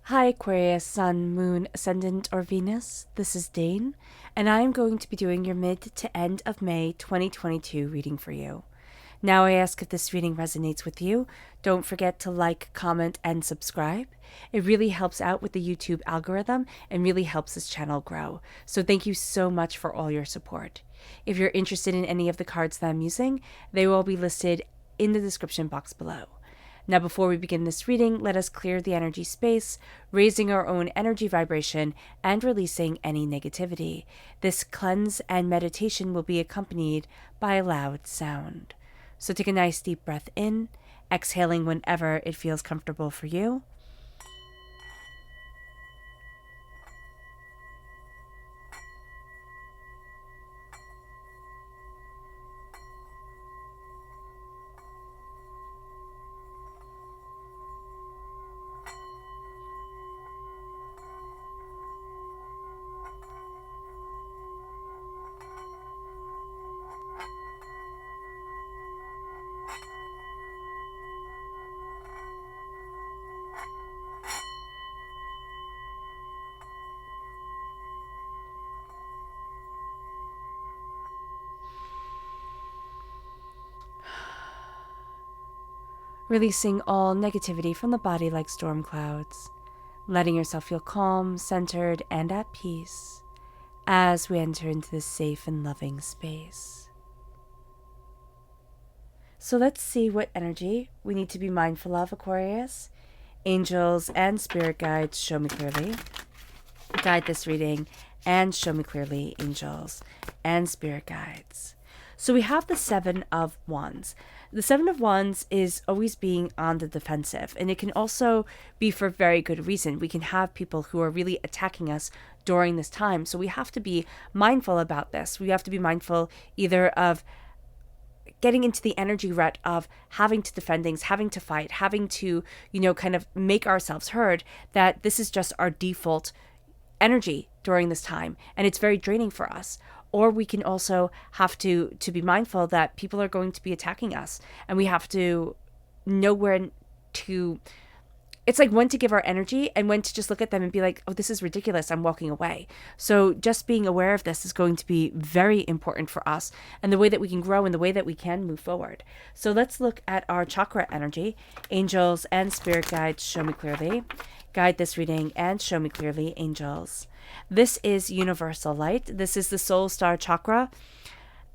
Hi Aquarius, Sun, Moon, Ascendant, or Venus. This is Dane, and I am going to be doing your mid to end of May 2022 reading for you. Now I ask if this reading resonates with you, don't forget to like, comment, and subscribe. It really helps out with the YouTube algorithm and really helps this channel grow. So thank you so much for all your support. If you're interested in any of the cards that I'm using, they will be listed in the description box below. Now, before we begin this reading, let us clear the energy space, raising our own energy vibration and releasing any negativity. This cleanse and meditation will be accompanied by a loud sound. So take a nice deep breath in, exhaling whenever it feels comfortable for you. Releasing all negativity from the body like storm clouds, letting yourself feel calm, centered, and at peace as we enter into this safe and loving space. So let's see what energy we need to be mindful of, Aquarius. Angels and spirit guides, show me clearly. Guide this reading and show me clearly, angels and spirit guides. So we have the Seven of Wands. The Seven of Wands is always being on the defensive, and it can also be for very good reason. We can have people who are really attacking us during this time. So we have to be mindful about this. We have to be mindful either of getting into the energy rut of having to defend things, having to fight, having to, kind of make ourselves heard, that this is just our default energy during this time, and it's very draining for us. Or we can also have to be mindful that people are going to be attacking us, and we have to know when to, it's like when to give our energy and when to just look at them and be like, oh, this is ridiculous, I'm walking away. So just being aware of this is going to be very important for us and the way that we can grow and the way that we can move forward. So let's look at our chakra energy. Angels and spirit guides, show me clearly. Guide this reading and show me clearly, angels. This is universal light. This is the soul star chakra.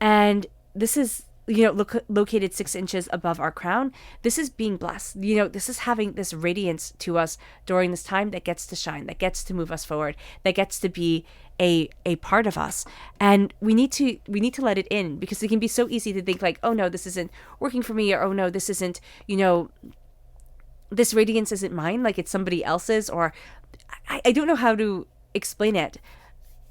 And this is, located 6 inches above our crown. This is being blessed. This is having this radiance to us during this time that gets to shine, that gets to move us forward, that gets to be a part of us. And we need to let it in, because it can be so easy to think like, oh no, this isn't working for me, or oh no, this isn't, this radiance isn't mine, like it's somebody else's, or I don't know how to explain it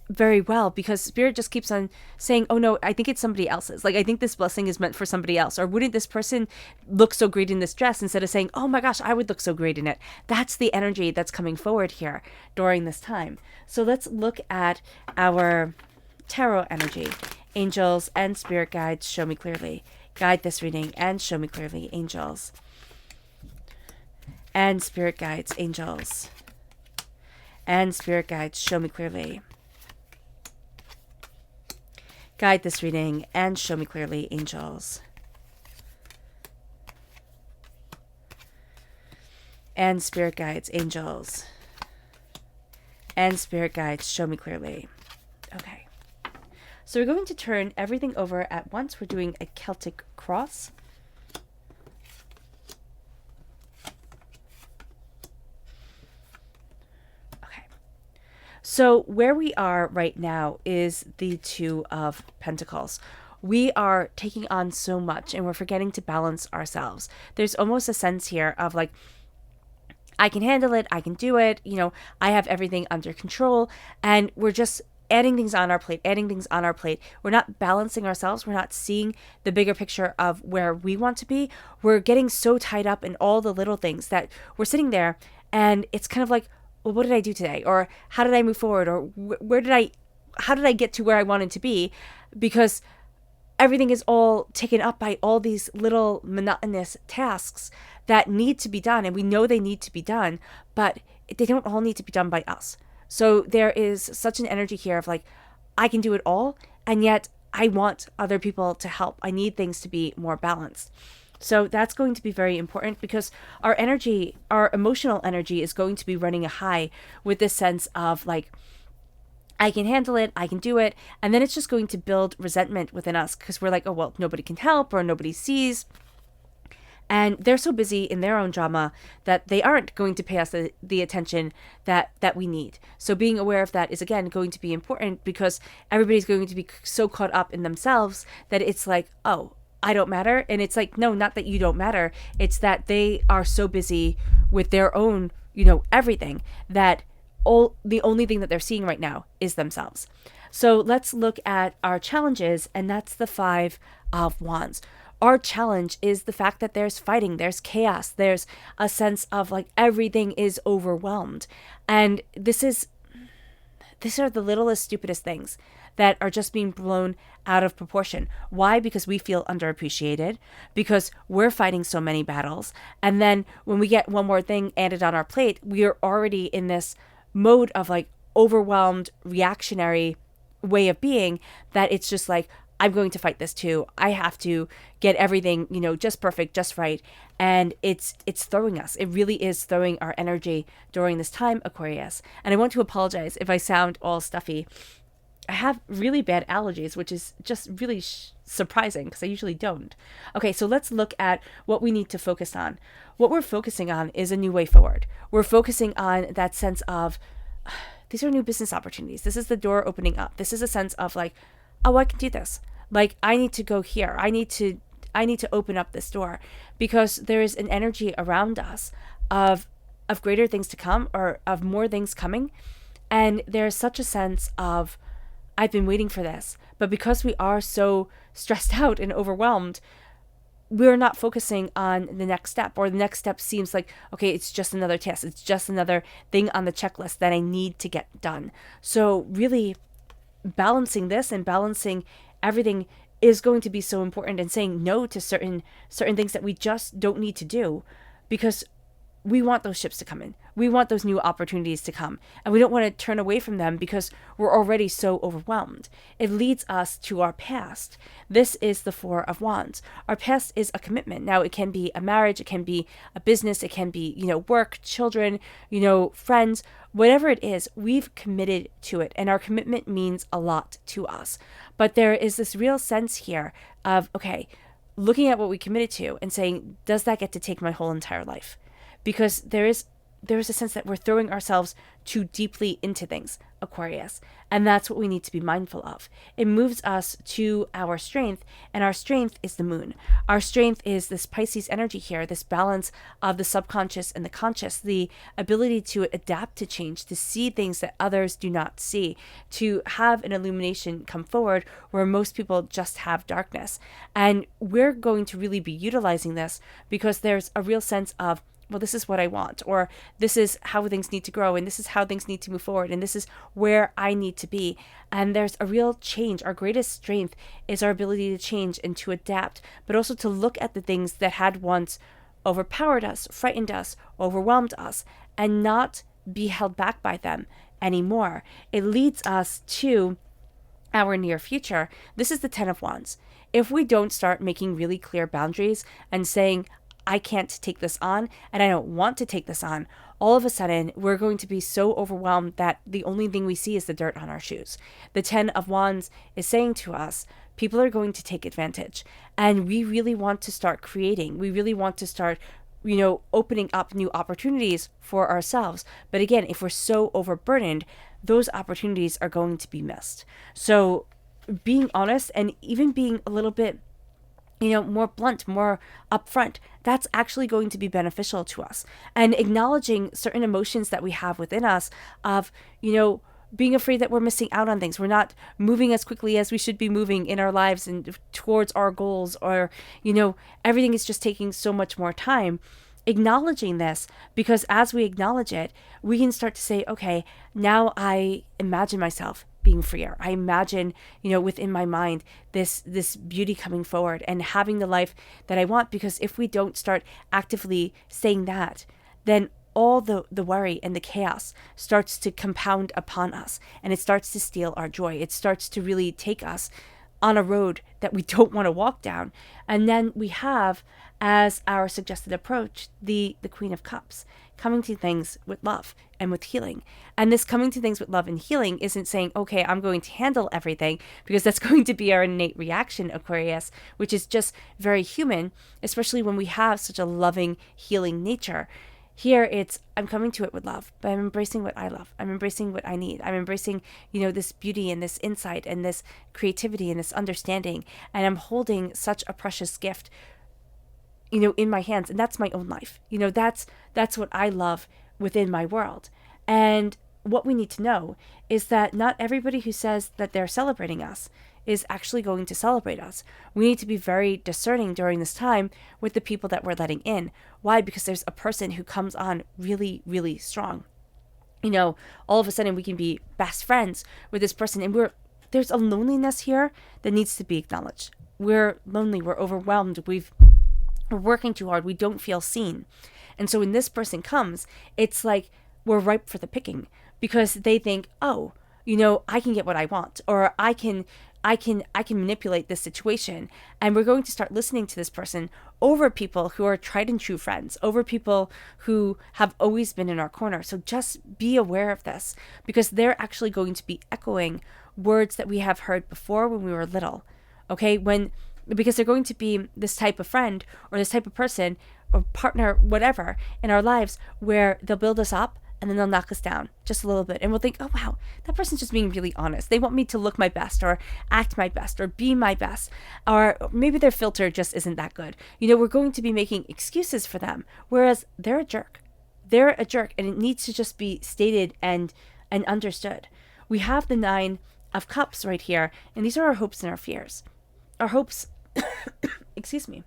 very well, because spirit just keeps on saying, oh no, I think it's somebody else's. Like, I think this blessing is meant for somebody else. Or wouldn't this person look so great in this dress, instead of saying, oh my gosh, I would look so great in it. That's the energy that's coming forward here during this time. So let's look at our tarot energy. Angels and spirit guides, show me clearly. Guide this reading and show me clearly, angels and spirit guides, angels and spirit guides, show me clearly. Guide this reading and show me clearly, angels and spirit guides, angels and spirit guides, show me clearly. Okay, so we're going to turn everything over at once. We're doing a Celtic cross. So where we are right now is the Two of Pentacles. We are taking on so much and we're forgetting to balance ourselves. There's almost a sense here of like, I can handle it, I can do it, I have everything under control, and we're just adding things on our plate. We're not balancing ourselves. We're not seeing the bigger picture of where we want to be. We're getting so tied up in all the little things that we're sitting there, and it's kind of like, well, what did I do today? Or how did I move forward? Or how did I get to where I wanted to be? Because everything is all taken up by all these little monotonous tasks that need to be done. And we know they need to be done, but they don't all need to be done by us. So there is such an energy here of like, I can do it all, and yet I want other people to help. I need things to be more balanced. So that's going to be very important, because our energy, our emotional energy, is going to be running a high with this sense of like, I can handle it, I can do it. And then it's just going to build resentment within us, because we're like, oh, well, nobody can help, or nobody sees. And they're so busy in their own drama that they aren't going to pay us the attention that we need. So being aware of that is, again, going to be important, because everybody's going to be so caught up in themselves that it's like, oh, I don't matter. And it's like, no, not that you don't matter. It's that they are so busy with their own, everything, that the only thing that they're seeing right now is themselves. So let's look at our challenges, and that's the 5 of Wands. Our challenge is the fact that there's fighting, there's chaos, there's a sense of like everything is overwhelmed. And these are the littlest, stupidest things that are just being blown out of proportion. Why? Because we feel underappreciated, because we're fighting so many battles. And then when we get one more thing added on our plate, we are already in this mode of like overwhelmed, reactionary way of being, that it's just like, I'm going to fight this too. I have to get everything, just perfect, just right. And it's throwing us. It really is throwing our energy during this time, Aquarius. And I want to apologize if I sound all stuffy. I have really bad allergies, which is just really surprising, because I usually don't. Okay, so let's look at what we need to focus on. What we're focusing on is a new way forward. We're focusing on that sense of, these are new business opportunities. This is the door opening up. This is a sense of like, oh, I can do this. Like, I need to go here. I need to open up this door, because there is an energy around us of greater things to come, or of more things coming. And there's such a sense of, I've been waiting for this. But because we are so stressed out and overwhelmed, we're not focusing on the next step, or the next step seems like, okay, it's just another task. It's just another thing on the checklist that I need to get done. So really balancing this and balancing everything is going to be so important, and saying no to certain things that we just don't need to do, because we want those ships to come in. We want those new opportunities to come, and we don't want to turn away from them because we're already so overwhelmed. It leads us to our past. This is the 4 of Wands. Our past is a commitment. Now, it can be a marriage, it can be a business, it can be, work, children, friends, whatever it is, we've committed to it, and our commitment means a lot to us. But there is this real sense here of, okay, looking at what we committed to and saying, does that get to take my whole entire life? Because there is a sense that we're throwing ourselves too deeply into things, Aquarius. And that's what we need to be mindful of. It moves us to our strength, and our strength is the moon. Our strength is this Pisces energy here, this balance of the subconscious and the conscious, the ability to adapt to change, to see things that others do not see, to have an illumination come forward where most people just have darkness. And we're going to really be utilizing this, because there's a real sense of, well, this is what I want, or this is how things need to grow, and this is how things need to move forward, and this is where I need to be. And there's a real change. Our greatest strength is our ability to change and to adapt, but also to look at the things that had once overpowered us, frightened us, overwhelmed us, and not be held back by them anymore. It leads us to our near future. This is the 10 of Wands. If we don't start making really clear boundaries and saying, I can't take this on, and I don't want to take this on, all of a sudden we're going to be so overwhelmed that the only thing we see is the dirt on our shoes. The 10 of Wands is saying to us, people are going to take advantage, and we really want to start creating. We really want to start, opening up new opportunities for ourselves. But again, if we're so overburdened, those opportunities are going to be missed. So being honest, and even being a little bit more blunt, more upfront, that's actually going to be beneficial to us. And acknowledging certain emotions that we have within us of, being afraid that we're missing out on things. We're not moving as quickly as we should be moving in our lives and towards our goals, or, everything is just taking so much more time. Acknowledging this, because as we acknowledge it, we can start to say, okay, now I imagine myself being freer. I imagine, within my mind, this beauty coming forward and having the life that I want. Because if we don't start actively saying that, then all the worry and the chaos starts to compound upon us, and it starts to steal our joy. It starts to really take us on a road that we don't want to walk down. And then we have, as our suggested approach, the Queen of Cups, coming to things with love and with healing. And this coming to things with love and healing isn't saying, okay, I'm going to handle everything, because that's going to be our innate reaction, Aquarius, which is just very human, especially when we have such a loving, healing nature. Here it's, I'm coming to it with love, but I'm embracing what I love. I'm embracing what I need. I'm embracing, this beauty and this insight and this creativity and this understanding. And I'm holding such a precious gift, in my hands. And that's my own life. That's what I love within my world. And what we need to know is that not everybody who says that they're celebrating us is actually going to celebrate us. We need to be very discerning during this time with the people that we're letting in. Why? Because there's a person who comes on really, really strong. All of a sudden we can be best friends with this person, and there's a loneliness here that needs to be acknowledged. We're lonely, we're overwhelmed, we're working too hard, we don't feel seen. And so when this person comes, it's like we're ripe for the picking, because they think, oh, I can get what I want, or I can manipulate this situation. And we're going to start listening to this person over people who are tried and true friends, over people who have always been in our corner. So just be aware of this, because they're actually going to be echoing words that we have heard before when we were little. Okay? Because they're going to be this type of friend or this type of person or partner, whatever, in our lives, where they'll build us up and then they'll knock us down just a little bit. And we'll think, oh, wow, that person's just being really honest. They want me to look my best or act my best or be my best. Or maybe their filter just isn't that good. We're going to be making excuses for them, whereas they're a jerk. They're a jerk, and it needs to just be stated and understood. We have the 9 of Cups right here, and these are our hopes and our fears. Our hopes, excuse me,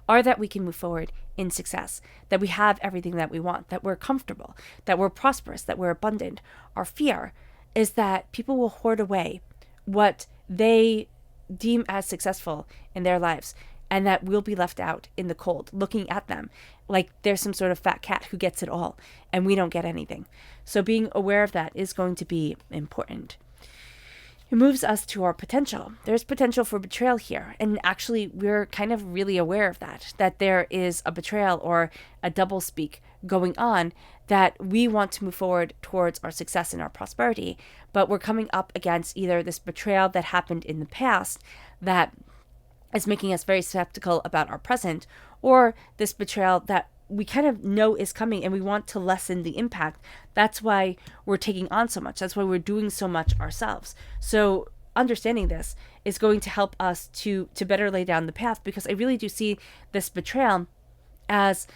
are that we can move forward in success, that we have everything that we want, that we're comfortable, that we're prosperous, that we're abundant. Our fear is that people will hoard away what they deem as successful in their lives, and that we'll be left out in the cold, looking at them like there's some sort of fat cat who gets it all, and we don't get anything. So being aware of that is going to be important. It moves us to our potential. There's potential for betrayal here. And actually, we're kind of really aware of that there is a betrayal or a doublespeak going on, that we want to move forward towards our success and our prosperity. But we're coming up against either this betrayal that happened in the past that is making us very skeptical about our present, or this betrayal that we kind of know is coming and we want to lessen the impact. That's why we're taking on so much. That's why we're doing so much ourselves. So understanding this is going to help us to better lay down the path, because I really do see this betrayal as,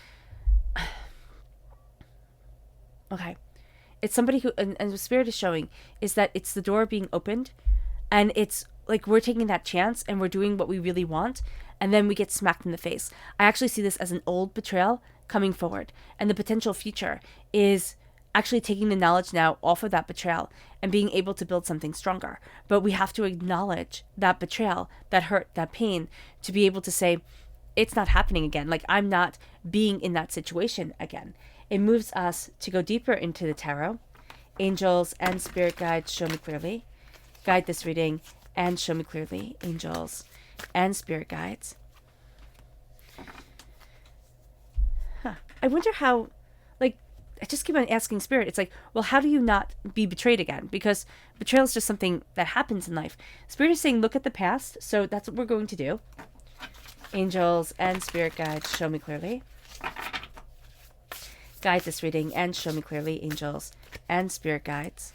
okay, it's somebody who, and the Spirit is showing, is that it's the door being opened, and it's like we're taking that chance and we're doing what we really want, and then we get smacked in the face. I actually see this as an old betrayal coming forward, and the potential future is actually taking the knowledge now off of that betrayal and being able to build something stronger. But we have to acknowledge that betrayal, that hurt, that pain, to be able to say, it's not happening again. Like, I'm not being in that situation again. It moves us to go deeper into the tarot. Angels and spirit guides, show me clearly. Guide this reading and show me clearly. Angels and spirit guides. I wonder how, like, I just keep on asking Spirit. It's like, well, how do you not be betrayed again? Because betrayal is just something that happens in life. Spirit is saying, look at the past. So that's what we're going to do. Angels and spirit guides, show me clearly. Guide this reading and show me clearly. Angels and spirit guides.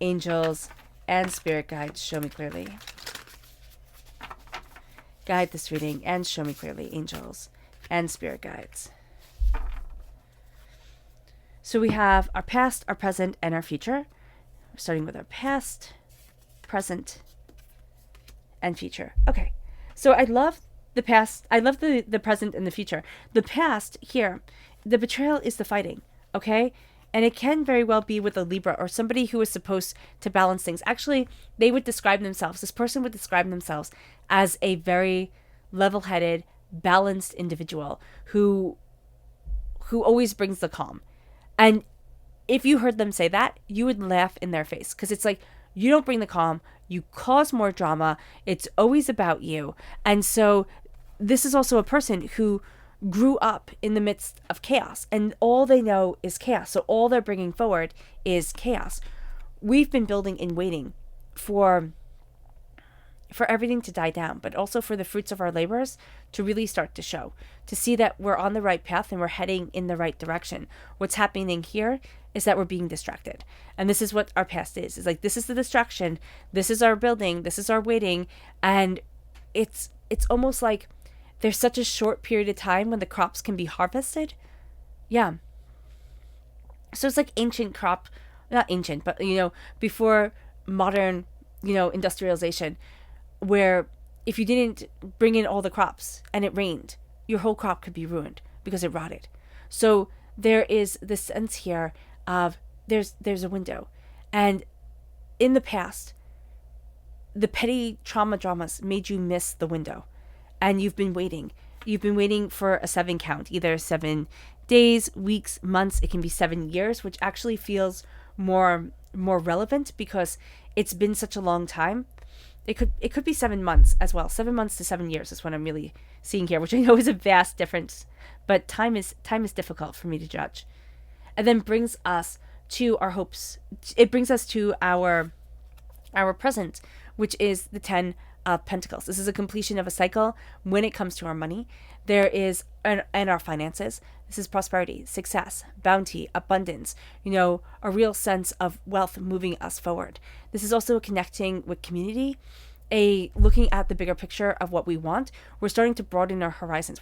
Angels and spirit guides, show me clearly. Guide this reading and show me clearly, angels and spirit guides. So we have our past, our present, and our future. We're starting with our past, present, and future. Okay, so I love the past. I love the present and the future. The past here, the betrayal is the fighting, okay? And it can very well be with a Libra or somebody who is supposed to balance things. Actually, they would describe themselves, this person would describe themselves as a very level-headed, balanced individual who always brings the calm. And if you heard them say that, you would laugh in their face, because it's like, you don't bring the calm, you cause more drama, it's always about you. And so this is also a person who grew up in the midst of chaos, and all they know is chaos. So all they're bringing forward is chaos. We've been building and waiting for everything to die down, but also for the fruits of our labors to really start to show, to see that we're on the right path and we're heading in the right direction. What's happening here is that we're being distracted. And this is what our past is. It's like, this is the distraction, this is our building, this is our waiting. And it's almost like there's such a short period of time when the crops can be harvested. Yeah. So it's like ancient crop, not ancient, but, before modern, industrialization, where if you didn't bring in all the crops and it rained, your whole crop could be ruined because it rotted. So there is this sense here of there's a window. And in the past, the petty dramas made you miss the window. And you've been waiting. You've been waiting for a 7 count, either 7 days, weeks, months. It can be 7 years, which actually feels more relevant because it's been such a long time. It could be 7 months as well. 7 months to 7 years is what I'm really seeing here, which I know is a vast difference, but time is difficult for me to judge. And then brings us to our hopes. It brings us to our present, which is the 10 of Pentacles. This is a completion of a cycle when it comes to our money. There is, and our finances, this is prosperity, success, bounty, abundance, a real sense of wealth moving us forward. This is also a connecting with community, a looking at the bigger picture of what we want. We're starting to broaden our horizons.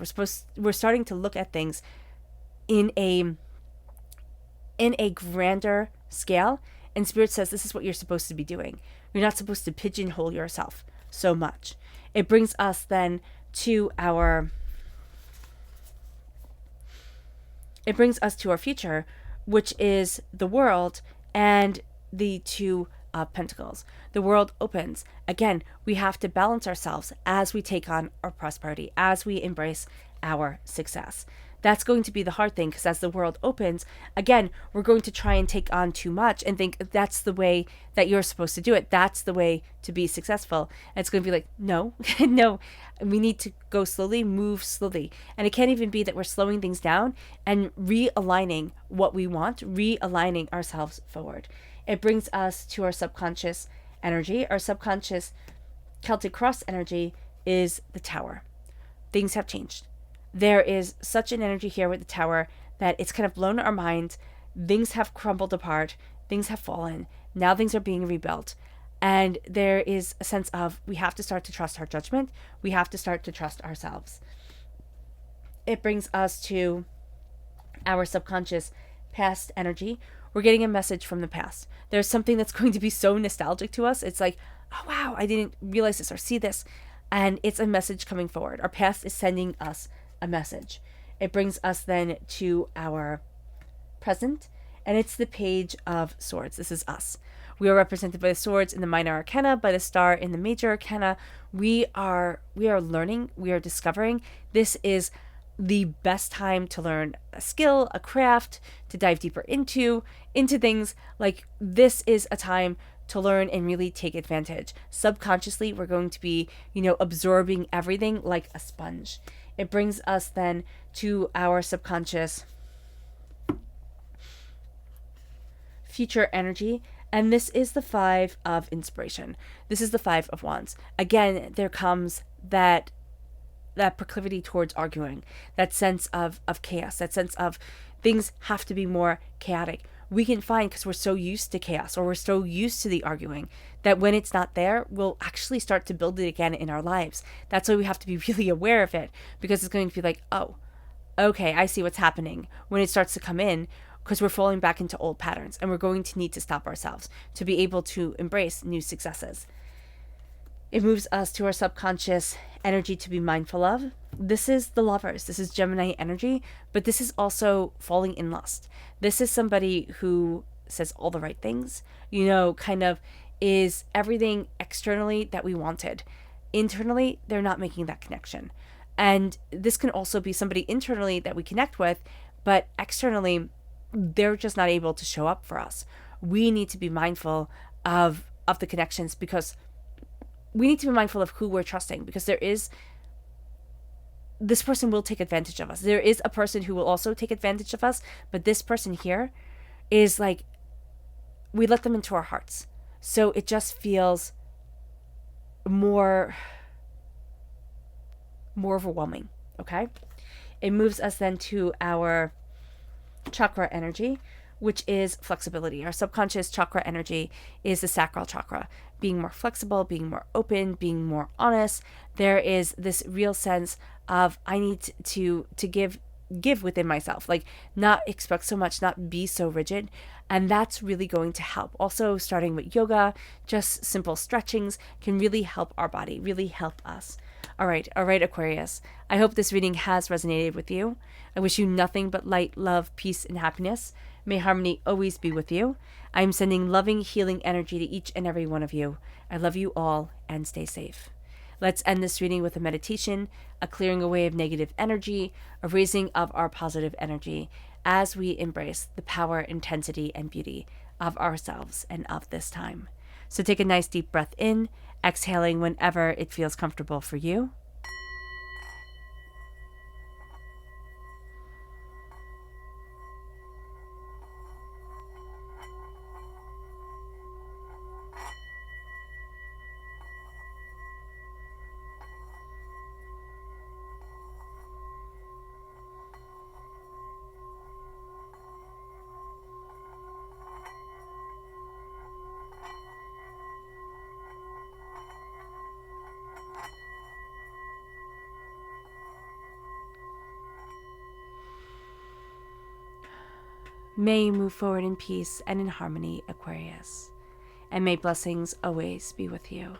We're starting to look at things in a grander scale. And Spirit says this is what you're supposed to be doing. You're not supposed to pigeonhole yourself so much. It brings us then to our future, which is the world and the 2 of Pentacles. The world opens. Again, we have to balance ourselves as we take on our prosperity, as we embrace our success. That's going to be the hard thing, because as the world opens, again, we're going to try and take on too much and think that's the way that you're supposed to do it. That's the way to be successful. And it's going to be like, no, no, we need to go slowly, move slowly. And it can't even be that we're slowing things down and realigning what we want, realigning ourselves forward. It brings us to our subconscious energy. Our subconscious Celtic cross energy is the Tower. Things have changed. There is such an energy here with the Tower that it's kind of blown our minds. Things have crumbled apart. Things have fallen. Now things are being rebuilt. And there is a sense of we have to start to trust our judgment. We have to start to trust ourselves. It brings us to our subconscious past energy. We're getting a message from the past. There's something that's going to be so nostalgic to us. It's like, oh, wow, I didn't realize this or see this. And it's a message coming forward. Our past is sending us a message. It brings us then to our present, and it's the Page of Swords. This is us. We are represented by the swords in the minor arcana, by the star in the major arcana. We are learning, we are discovering. This is the best time to learn a skill, a craft, to dive deeper into things. Like, this is a time to learn and really take advantage. Subconsciously, we're going to be, absorbing everything like a sponge. It brings us then to our subconscious future energy. And this is the 5 of Inspiration. This is the 5 of Wands. Again, there comes that proclivity towards arguing, that sense of chaos, that sense of things have to be more chaotic. We can find, because we're so used to chaos, or we're so used to the arguing, that when it's not there, we'll actually start to build it again in our lives. That's why we have to be really aware of it, because it's going to be like, oh, okay, I see what's happening when it starts to come in, because we're falling back into old patterns, and we're going to need to stop ourselves to be able to embrace new successes. It moves us to our subconscious energy to be mindful of. This is the lovers. This is Gemini energy, but this is also falling in lust. This is somebody who says all the right things, kind of is everything externally that we wanted. Internally, they're not making that connection. And this can also be somebody internally that we connect with, but externally, they're just not able to show up for us. We need to be mindful of the connections, because we need to be mindful of who we're trusting, because this person will take advantage of us. There is a person who will also take advantage of us, but this person here is like, we let them into our hearts. So it just feels more overwhelming, okay? It moves us then to our chakra energy, which is flexibility. Our subconscious chakra energy is the sacral chakra, being more flexible, being more open, being more honest. There is this real sense of, I need to give within myself, like not expect so much, not be so rigid. And that's really going to help. Also, starting with yoga, just simple stretchings can really help our body, really help us. All right, Aquarius. I hope this reading has resonated with you. I wish you nothing but light, love, peace, and happiness. May harmony always be with you. I am sending loving, healing energy to each and every one of you. I love you all, and stay safe. Let's end this reading with a meditation, a clearing away of negative energy, a raising of our positive energy as we embrace the power, intensity, and beauty of ourselves and of this time. So take a nice deep breath in, exhaling whenever it feels comfortable for you. May you move forward in peace and in harmony, Aquarius. And may blessings always be with you.